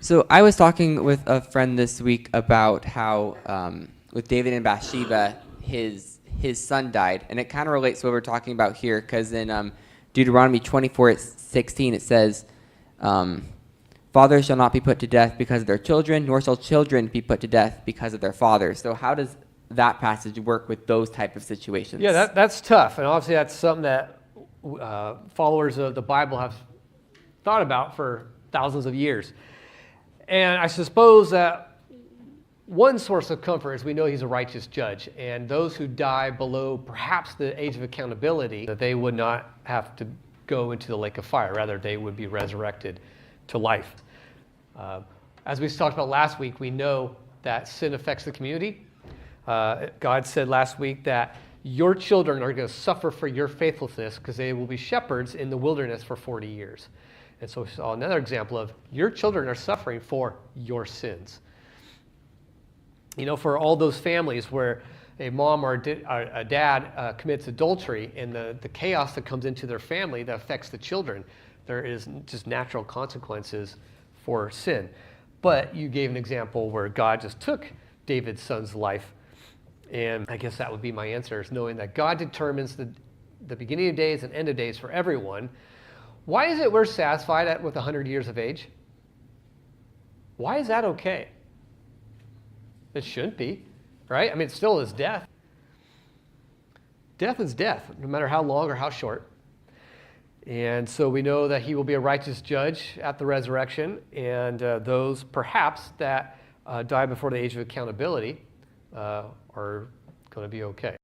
So I was talking with a friend this week about how with David and Bathsheba, his son died, and it kind of relates to what we're talking about here, because in Deuteronomy 24:16 it says, "Fathers shall not be put to death because of their children, nor shall children be put to death because of their fathers." So how does that passage work with those type of situations? Yeah, that's tough, and obviously that's something that followers of the Bible have thought about for thousands of years. And I suppose that one source of comfort is we know he's a righteous judge, and those who die below perhaps the age of accountability, that they would not have to go into the lake of fire. Rather, they would be resurrected to life. As we talked about last week, we know that sin affects the community. God said last week that your children are going to suffer for your faithlessness because they will be shepherds in the wilderness for 40 years. And so we saw another example of your children are suffering for your sins. You know, for all those families where a mom or a dad commits adultery, and the chaos that comes into their family that affects the children, there is just natural consequences for sin. But you gave an example where God just took David's son's life. And I guess that would be my answer, is knowing that God determines the beginning of days and end of days for everyone. Why is it we're satisfied with 100 years of age? Why is that okay? It shouldn't be, right? I mean, it still is death. Death is death, no matter how long or how short. And so we know that he will be a righteous judge at the resurrection, and those perhaps that die before the age of accountability are going to be okay.